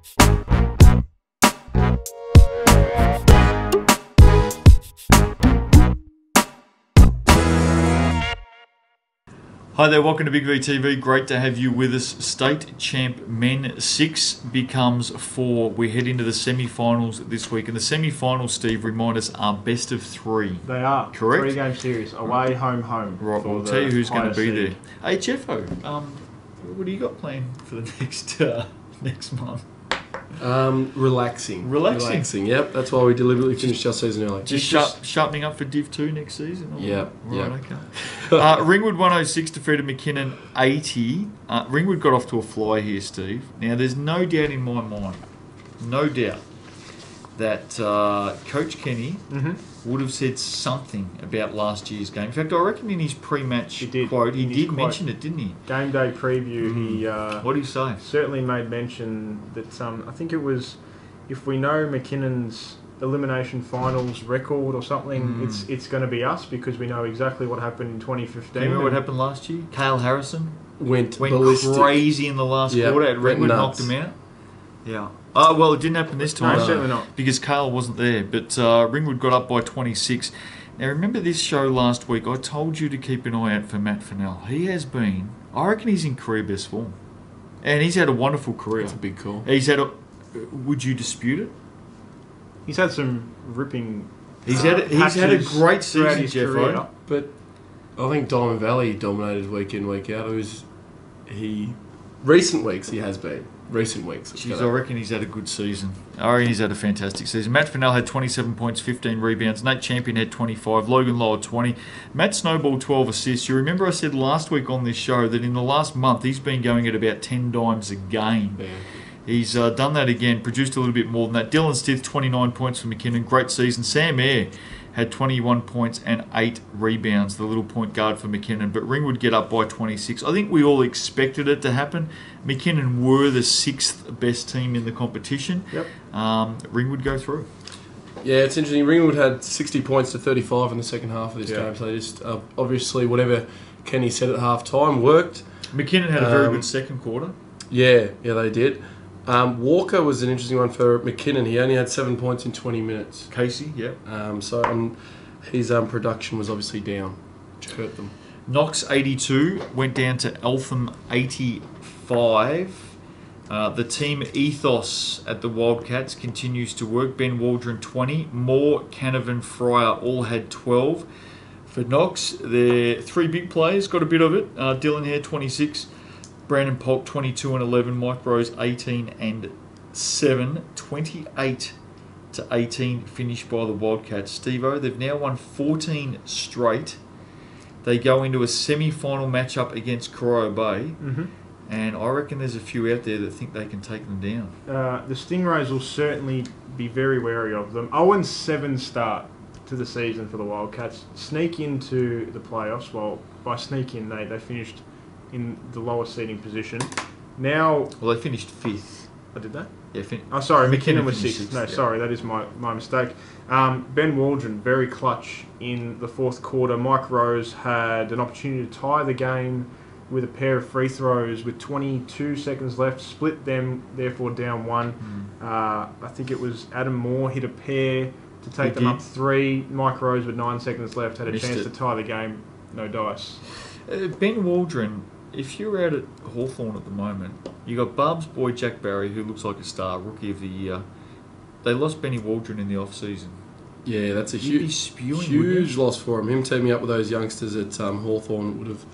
Hi there, welcome to Big V TV. Great to have you with us. State champ men 6 becomes 4. We head into the semi-finals this week. And the semi-finals, Steve, remind us, are best of 3. They are. Correct? 3-game series. Away, home, home. Right, we'll tell you who's going to be there. Hey, Jeffo, what do you got planned for the next month? Relaxing. Yep, that's why we deliberately finished our season early. Just sharpening up for Div 2 next season? Yeah. Right, okay. Ringwood 106 defeated McKinnon 80. Ringwood got off to a fly here, Steve. Now, there's no doubt in my mind, that Coach Kenny would have said something about last year's game. In fact, I reckon in his pre-match quote, he did mention it, didn't he? Game day preview, he... what did he say? Certainly made mention that, I think it was, if we know McKinnon's elimination finals record or something, it's going to be us, because we know exactly what happened in 2015. Do you remember what happened last year? Cale Harrison went crazy in the last quarter. Ringwood knocked him out. Yeah. Oh, well, it didn't happen this time. No, certainly not. Because Cale wasn't there. But Ringwood got up by 26. Now, remember this show last week? I told you to keep an eye out for Matt Fennell. He has been, I reckon he's in career best form. And he's had a wonderful career. That's a big call. Would you dispute it? He's had some ripping... He's had a great season, Jeff. But I think Diamond Valley dominated week in, week out. Recent weeks he has been. Recent weeks. Jeez, I reckon he's had a good season. I reckon he's had a fantastic season. Matt Fennell had 27 points, 15 rebounds. Nate Champion had 25. Logan Lower, 20. Matt Snowball, 12 assists. You remember I said last week on this show that in the last month he's been going at about 10 dimes a game. Yeah. He's done that again, produced a little bit more than that. Dylan Stith, 29 points for McKinnon. Great season. Sam Eyre had 21 points and 8 rebounds, the little point guard for McKinnon. But Ringwood get up by 26. I think we all expected it to happen. McKinnon were the 6th best team in the competition. Yep. Ringwood go through. Yeah, it's interesting. Ringwood had 60 points to 35 in the second half of this game. So they just, obviously, whatever Kenny said at half-time worked. McKinnon had a very good second quarter. Yeah, they did. Walker was an interesting one for McKinnon. He only had 7 points in 20 minutes. Casey, yeah. His production was obviously down, which hurt them. Knox 82 went down to Eltham 85. The team ethos at the Wildcats continues to work. Ben Waldron 20. Moore, Canavan, Fryer all had 12. For Knox, their 3 big players got a bit of it. Dylan Hare 26. Brandon Polk 22 and 11, Mike Rose 18 and 7, 28 to 18 finished by the Wildcats. Steve-O, they've now won 14 straight. They go into a semi-final matchup against Corio Bay, and I reckon there's a few out there that think they can take them down. The Stingrays will certainly be very wary of them. 0-7 start to the season for the Wildcats. Sneak into the playoffs. Well, by sneak in, they finished in the lowest seeding position. Now... Well, they finished 5th. I did that? Yeah. Sorry, McKinnon was 6th. No, sorry, that is my mistake. Ben Waldron, very clutch in the 4th quarter. Mike Rose had an opportunity to tie the game with a pair of free throws with 22 seconds left, split them, therefore down 1. I think it was Adam Moore hit a pair to take them up 3. Mike Rose with 9 seconds left had a chance to tie the game. No dice. Ben Waldron... If you're out at Hawthorn at the moment, you got Barb's boy Jack Barry, who looks like a star, Rookie of the Year. They lost Benny Waldron in the off-season. Yeah, that's a huge loss for him. Him teaming up with those youngsters at Hawthorn would have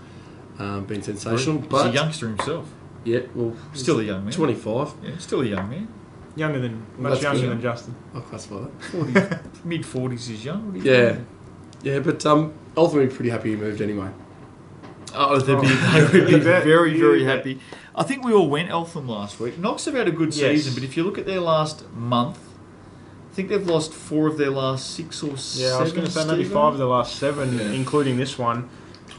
been sensational. He's a youngster himself. Yeah, well, still a young man. 25. Yeah, still a young man. Much younger than Justin. I'll classify that. Mid-40s is young. Yeah, but ultimately pretty happy he moved anyway. Oh, they would be very, very happy. I think we all went Eltham last week. Knox have had a good season, but if you look at their last month, I think they've lost 4 of their last 6 or 7. Yeah, I was going to say maybe 5 of the last 7, including this one,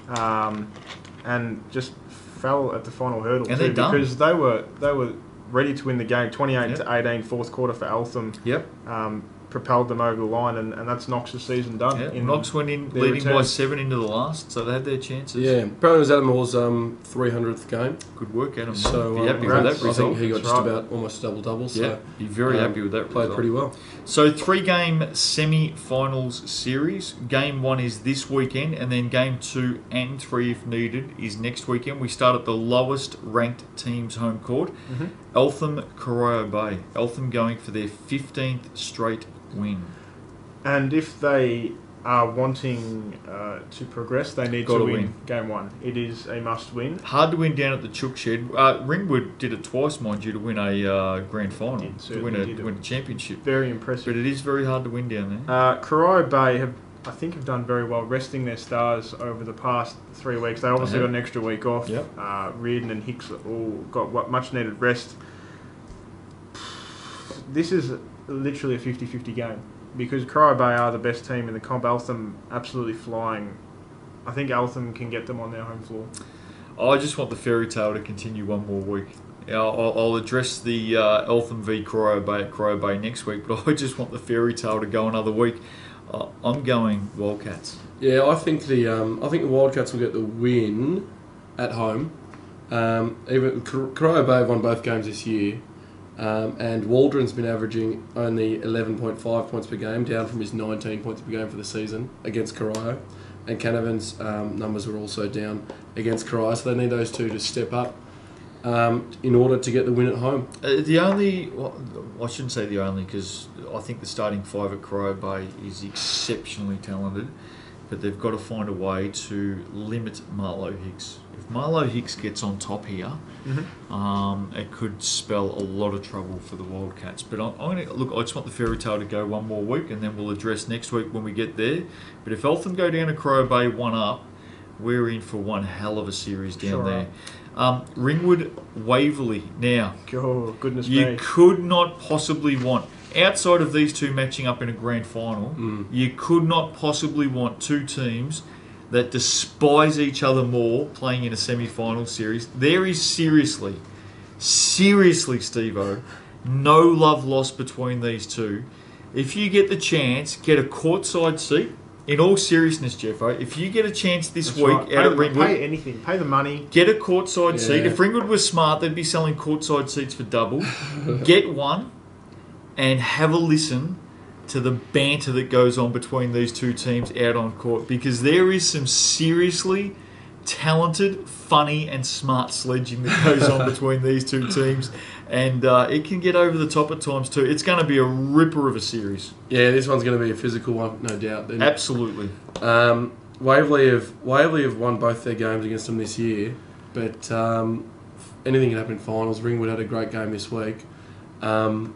and just fell at the final hurdle too, because they were ready to win the game. 28 to 18, 4th quarter for Eltham. Yep. propelled them over the line, and that's Knox's season done. Yeah, Knox went in their leading by return. 7 into the last, so they had their chances. Yeah, apparently it was Adam Moore's 300th game. Good work, Adam. So be happy with congrats. that I think result. he got That's just right. about almost a double-double. So Yeah, be very happy with that played result. pretty well. So 3-game semi-finals series. Game 1 is this weekend, and then game 2 and 3, if needed, is next weekend. We start at the lowest ranked team's home court, Eltham Corio Bay. Eltham going for their 15th straight win. And if they are wanting to progress, they need Gotta to win win. game 1. It is a must-win. Hard to win down at the Chook Shed. Ringwood did it twice, mind you, to win a grand final, It to certainly did it. win a championship. Very impressive. But it is very hard to win down there. Corio Bay have done very well resting their stars over the past 3 weeks. They obviously They got have. an extra week off. Yep. Reardon and Hicks all got much needed rest. This is literally a 50-50 game because Corio Bay are the best team in the comp. Eltham absolutely flying. I think Eltham can get them on their home floor. I just want the fairy tale to continue one more week. I'll address the Eltham v Corio Bay at Corio Bay next week, but I just want the fairy tale to go another week. I'm going Wildcats. Yeah, I think the Wildcats will get the win at home. Even Corio Bay have won both games this year, and Waldron's been averaging only 11.5 points per game, down from his 19 points per game for the season against Corio. And Canavan's numbers were also down against Corio, so they need those two to step up in order to get the win at home. I shouldn't say the only, because I think the starting 5 at Corio Bay is exceptionally talented, but they've got to find a way to limit Marlo Hicks. If Marlo Hicks gets on top here, it could spell a lot of trouble for the Wildcats. But I'm going to look. I just want the fairy tale to go one more week, and then we'll address next week when we get there. But if Eltham go down to Corio Bay 1 up, we're in for one hell of a series down Sure there. Ringwood Waverley. Now, Oh, goodness you me. could not possibly want, outside of these two matching up in a grand final, you could not possibly want two teams that despise each other more playing in a semi-final series. There is seriously, Steve-O, no love lost between these two. If you get the chance, get a courtside seat. In all seriousness, Jeffo, if you get a chance this That's week right. out at Ringwood, Pay anything. Pay the money. get a courtside seat. Yeah. If Ringwood was smart, they'd be selling courtside seats for double. Get one and have a listen to the banter that goes on between these two teams out on court, because there is some seriously talented, funny and smart sledging that goes on between these two teams, and it can get over the top at times too. It's going to be a ripper of a series. Yeah, this one's going to be a physical one, no doubt. Then, Absolutely. Waverley have won both their games against them this year, but anything can happen in finals. Ringwood had a great game this week, and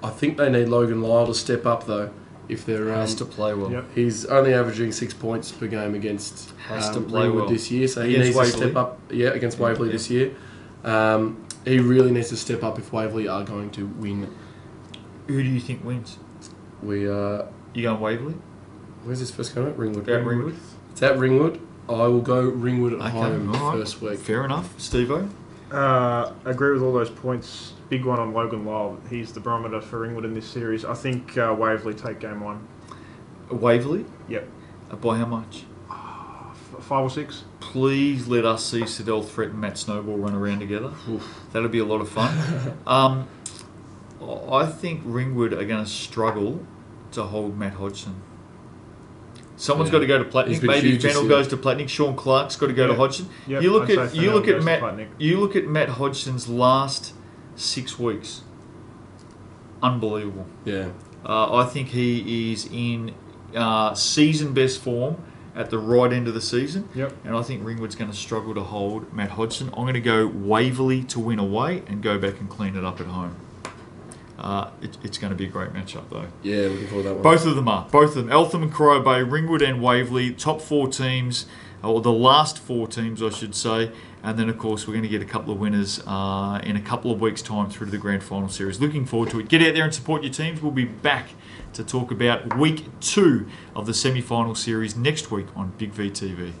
I think they need Logan Lyle to step up though. If they're Has to play well. Yep. he's only averaging 6 points per game against Has to play Ringwood well. this year, so he Against needs to Waverley. step up. Yeah, against Waverley Yeah. this year. He really needs to step up if Waverley are going to win. Who do you think wins? We You going Waverley? where's this first game at? Ringwood. At Ringwood? It's at Ringwood. I will go Ringwood at home all right. first week. Fair enough. Steve-O? Agree with all those points. Big one on Logan Lyle. He's the barometer for Ringwood in this series. I think Waverley take game 1. Waverley? Yep. By how much? 5 or 6. Please let us see Sidel Threat and Matt Snowball run around together. That'll be a lot of fun. I think Ringwood are going to struggle to hold Matt Hodgson. Someone's got to go to He's Platnick. been Maybe huge this Fennell year. goes to Platnick. Sean Clark's got to go to Yeah. Hodgson. Yep, You look I'd at say you Fennell look at goes to Matt. Platnick. You look at Matt Hodgson's last 6 weeks. Unbelievable. Yeah. I think he is in season best form at the right end of the season. Yep. And I think Ringwood's going to struggle to hold Matt Hodgson. I'm going to go Waverley to win away and go back and clean it up at home. It's going to be a great matchup though. Yeah, looking forward to that one. Both of them are. Both of them. Eltham and Corio Bay, Ringwood and Waverley, top 4 teams, or the last 4 teams I should say. And then of course we're going to get a couple of winners in a couple of weeks' time through to the grand final series. Looking forward to it. Get out there and support your teams. We'll be back to talk about week 2 of the semi-final series next week on Big V TV.